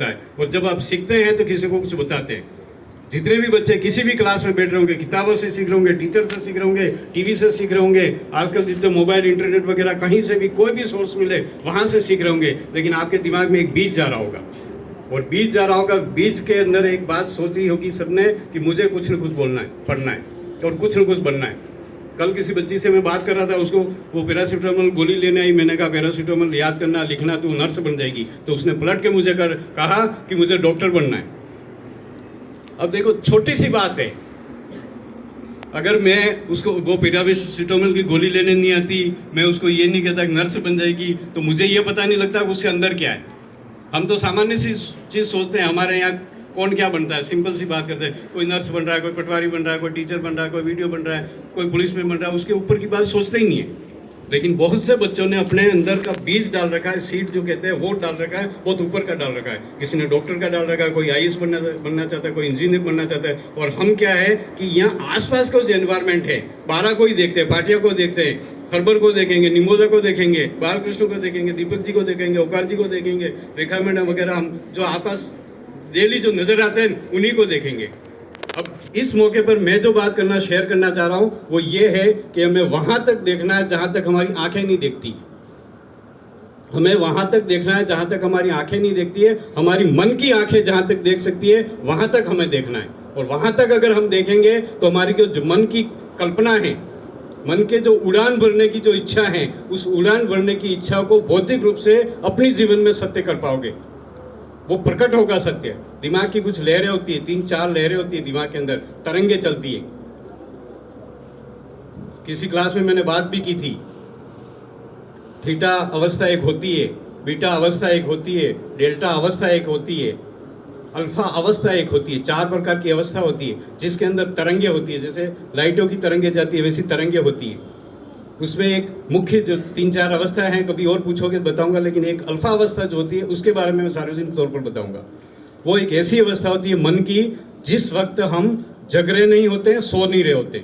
होता है। और जब आप सीखते हैं तो किसी को कुछ बताते हैं। जितने भी बच्चे किसी भी क्लास में बैठ रहे होंगे, किताबों से सीख रहे होंगे, टीचर से सीख रहे होंगे, टीवी से सीख रहे होंगे, आजकल जितने मोबाइल इंटरनेट वगैरह कहीं से भी कोई भी सोर्स मिले वहाँ से सीख रहे होंगे, लेकिन आपके दिमाग में एक बीज जा रहा होगा। और बीज जा रहा होगा, बीज के अंदर एक बात सोची होगी सबने कि मुझे कुछ न कुछ बोलना है, पढ़ना है और कुछ न कुछ बनना है। कल किसी बच्ची से मैं बात कर रहा था, उसको वो पैरासीटामोल गोली लेने आई। मैंने कहा पैरासीटामोल याद करना, लिखना, तू नर्स बन जाएगी। तो उसने पलट के मुझे कहा कि मुझे डॉक्टर बनना है। अब देखो छोटी सी बात है, अगर मैं उसको वो पैरासीटामोल की गोली लेने नहीं आती, मैं उसको ये नहीं कहता कि नर्स बन जाएगी, तो मुझे ये पता नहीं लगता कि उसके अंदर क्या है। हम तो सामान्य सी चीज़ सोचते हैं, हमारे यहाँ कौन क्या बनता है, सिंपल सी बात करते हैं। कोई नर्स बन रहा है, कोई पटवारी बन रहा है, कोई टीचर बन रहा है, कोई वीडियो बन रहा है, कोई पुलिस में बन रहा है, उसके ऊपर की बात सोचते ही नहीं है। लेकिन बहुत से बच्चों ने अपने अंदर का बीज डाल रखा है, सीड जो कहते हैं वो डाल रखा है, बहुत ऊपर का डाल रखा है। किसी ने डॉक्टर का डाल रखा है, कोई आईएएस बनना चाहता है, कोई इंजीनियर बनना चाहता है। और हम क्या है कि यहाँ आसपास का जो एनवायरमेंट है, बारह को ही देखते हैं, पाटिया को देखते हैं, खरबर को देखेंगे, निमोजा को देखेंगे, बालकृष्ण को देखेंगे, दीपक जी को देखेंगे, ओकार जी को देखेंगे, रेखा मैडम वगैरह, हम जो आपस डेली जो नजर आते हैं उन्हीं को देखेंगे। अब इस मौके पर मैं जो बात करना शेयर करना चाह रहा हूँ वो ये है कि हमें वहां तक देखना है जहां तक हमारी आंखें नहीं देखती। हमें वहां तक देखना है जहां तक हमारी आंखें नहीं देखती है। हमारी मन की आंखें जहां तक देख सकती है वहां तक हमें देखना है। और वहां तक अगर हम देखेंगे तो हमारी जो मन की कल्पना है, मन के जो उड़ान भरने की जो इच्छा है, उस उड़ान भरने की इच्छा को भौतिक रूप से अपनी जीवन में सत्य कर पाओगे। वो प्रकट होगा सत्य। दिमाग की कुछ लहरें होती है, 3-4 लहरें होती है दिमाग के अंदर, तरंगे चलती है। किसी क्लास में मैंने बात भी की थी, थीटा अवस्था एक होती है, बीटा अवस्था एक होती है, डेल्टा अवस्था एक होती है, अल्फा अवस्था एक होती है। 4 प्रकार की अवस्था होती है जिसके अंदर तरंगे होती है। जैसे लाइटों की तरंगे जाती है वैसी तरंगे होती है। उसमें एक मुख्य जो 3-4 अवस्था हैं, कभी और पूछोगे तो बताऊंगा, लेकिन एक अल्फा अवस्था जो होती है उसके बारे में मैं सार्वजनिक तौर पर बताऊंगा। वो एक ऐसी अवस्था होती है मन की जिस वक्त हम जग रहे नहीं होते हैं, सो नहीं रहे होते।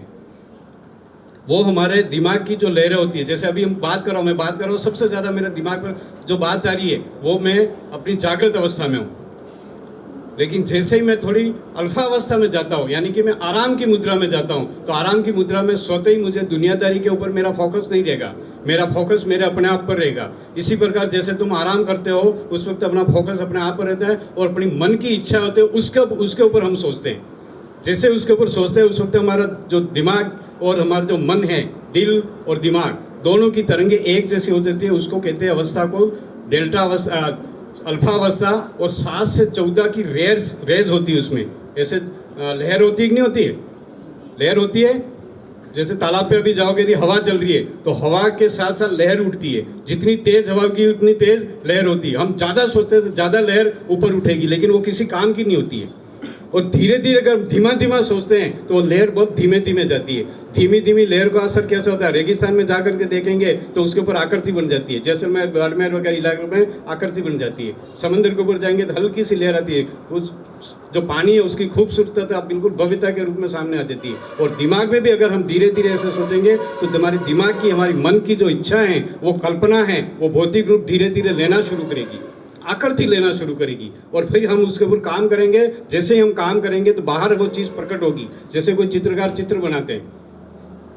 वो हमारे दिमाग की जो लहरें होती है, जैसे अभी हम बात कर रहा हूँ, मैं बात कर रहा हूँ, सबसे ज़्यादा मेरे दिमाग पर जो बात आ रही है वो मैं अपनी जागृत अवस्था में हूँ। लेकिन जैसे ही मैं थोड़ी अल्फा अवस्था में जाता हूँ, यानी कि मैं आराम की मुद्रा में जाता हूँ, तो आराम की मुद्रा में स्वतः ही मुझे दुनियादारी के ऊपर मेरा फोकस नहीं रहेगा, मेरा फोकस मेरे अपने आप पर रहेगा। इसी प्रकार जैसे तुम आराम करते हो उस वक्त अपना फोकस अपने आप पर रहता है और अपनी मन की इच्छा होती है उसके ऊपर हम सोचते हैं। जैसे उसके ऊपर सोचते हैं उस वक्त हमारा जो दिमाग और हमारा जो मन है, दिल और दिमाग दोनों की तरंगे एक जैसी हो जाती है। उसको कहते हैं अवस्था को डेल्टा अवस्था, अल्फा अवस्था। और 7 से 14 की रेज होती है उसमें। ऐसे लहर होती है कि नहीं होती है? लहर होती है। जैसे तालाब पे अभी जाओगे यदि हवा चल रही है तो हवा के साथ साथ लहर उठती है। जितनी तेज हवा की उतनी तेज लहर होती है। हम ज़्यादा सोचते हैं तो ज़्यादा लहर ऊपर उठेगी, लेकिन वो किसी काम की नहीं होती है। और धीरे धीरे अगर धीमा धीमा सोचते हैं तो लहर बहुत धीमे धीमे जाती है। धीमी धीमी लहर का असर कैसे होता है? रेगिस्तान में जाकर के देखेंगे तो उसके ऊपर आकृति बन जाती है। जैसलमेर, बाड़मेर वगैरह इलाकों में आकृति बन जाती है। समंदर के ऊपर जाएंगे तो हल्की सी लहर आती है। उस जो पानी है उसकी खूबसूरतता बिल्कुल भव्यता के रूप में सामने आ जाती है। और दिमाग में भी अगर हम धीरे धीरे ऐसे सोचेंगे तो हमारी दिमाग की, हमारी मन की जो इच्छा है, वो कल्पना है, वो भौतिक रूप धीरे धीरे लेना शुरू करेगी, आकृति लेना शुरू करेगी। और फिर हम उसके ऊपर काम करेंगे। जैसे ही हम काम करेंगे तो बाहर वो चीज़ प्रकट होगी। जैसे कोई चित्रकार चित्र बनाते हैं,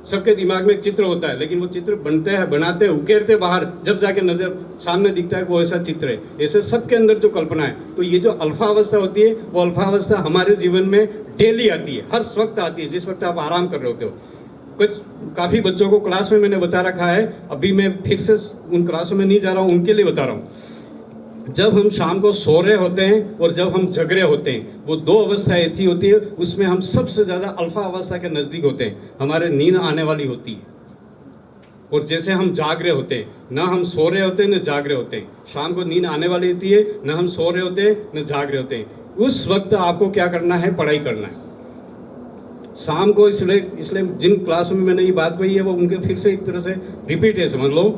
सबके दिमाग में एक चित्र होता है, लेकिन वो चित्र बनते हैं, बनाते हैं, उकेरते बाहर, जब जाके नजर सामने दिखता है वो ऐसा चित्र है। ऐसे सबके अंदर जो कल्पना है। तो ये जो अल्फा अवस्था होती है वो अल्फा अवस्था हमारे जीवन में डेली आती है, हर वक्त आती है, जिस वक्त आप आराम कर रहे होते हो। कुछ काफ़ी बच्चों को क्लास में मैंने बता रखा है, अभी मैं फिर से उन क्लासों में नहीं जा रहा हूँ, उनके लिए बता रहा हूँ। जब हम शाम को सो रहे होते हैं और जब हम जग रहे होते हैं, वो 2 अवस्थाएं ऐसी होती है, उसमें हम सबसे ज़्यादा अल्फा अवस्था के नज़दीक होते हैं। हमारे नींद आने वाली होती है। और जैसे हम जाग रहे होते हैं, ना हम सो रहे होते हैं न जाग रहे होते हैं। शाम को नींद आने वाली होती है, न हम सो रहे होते हैं न जाग रहे होते हैं। उस वक्त आपको क्या करना है? पढ़ाई करना है। शाम को इसलिए जिन क्लासों में मैंने ये बात कही है वो उनके फिर से एक तरह से रिपीट है, समझ लो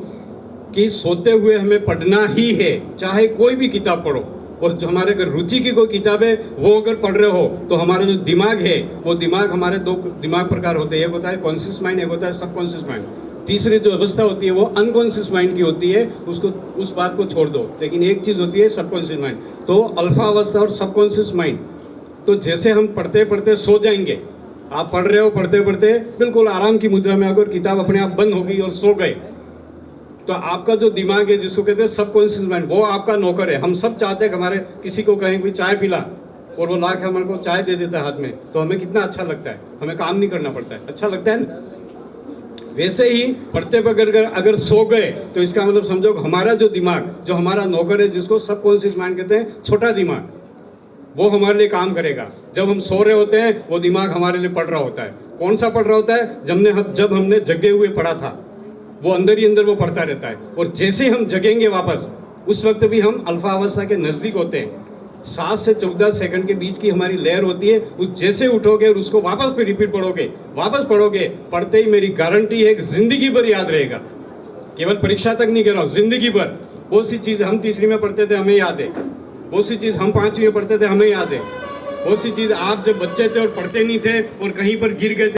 कि सोते हुए हमें पढ़ना ही है, चाहे कोई भी किताब पढ़ो। और जो हमारे अगर रुचि की कोई किताब है वो अगर पढ़ रहे हो तो हमारा जो दिमाग है, वो दिमाग, हमारे 2 दिमाग प्रकार होते हैं। एक होता है कॉन्शियस माइंड, एक होता है सबकॉन्शियस माइंड। तीसरी जो अवस्था होती है वो अनकॉन्शियस माइंड की होती है, उसको उस बात को छोड़ दो। लेकिन एक चीज़ होती है सबकॉन्शियस माइंड। तो अल्फा अवस्था और सबकॉन्शियस माइंड, तो जैसे हम पढ़ते पढ़ते सो जाएंगे, आप पढ़ रहे हो, पढ़ते पढ़ते बिल्कुल आराम की मुद्रा में अगर किताब अपने आप बंद होगी और सो गए, तो आपका जो दिमाग है, जिसको कहते हैं सबकॉन्शियस माइंड, वो आपका नौकर है। हम सब चाहते हैं कि हमारे किसी को कहें कोई चाय पिला, और वो ला के हमारे को चाय दे देता है हाथ में, तो हमें कितना अच्छा लगता है, हमें काम नहीं करना पड़ता है, अच्छा लगता है ना। वैसे ही पढ़ते पढ़कर अगर सो गए, तो इसका मतलब समझो हमारा जो दिमाग, जो हमारा नौकर है, जिसको सबकॉन्शियस माइंड कहते हैं, छोटा दिमाग, वो हमारे लिए काम करेगा। जब हम सो रहे होते हैं, वो दिमाग हमारे लिए पढ़ रहा होता है। कौन सा पढ़ रहा होता है? जब हमने जगे हुए पढ़ा था, वो अंदर ही अंदर वो पढ़ता रहता है। और जैसे हम जगेंगे वापस, उस वक्त भी हम अल्फा अवस्था के नजदीक होते हैं। 7 से 14 सेकंड के बीच की हमारी लहर होती है। उस जैसे उठोगे और उसको वापस फिर रिपीट पढ़ोगे, वापस पढ़ोगे, पढ़ते ही मेरी गारंटी है कि जिंदगी भर याद रहेगा। केवल परीक्षा तक नहीं कह रहा हूँ, जिंदगी भर। बहुत सी चीज हम तीसरी में पढ़ते थे, हमें याद है। बहुत सी चीज हम 5वीं में पढ़ते थे, हमें याद है। बहुत सी चीज आप जब बच्चे थे और पढ़ते नहीं थे और कहीं पर गिर गए थे,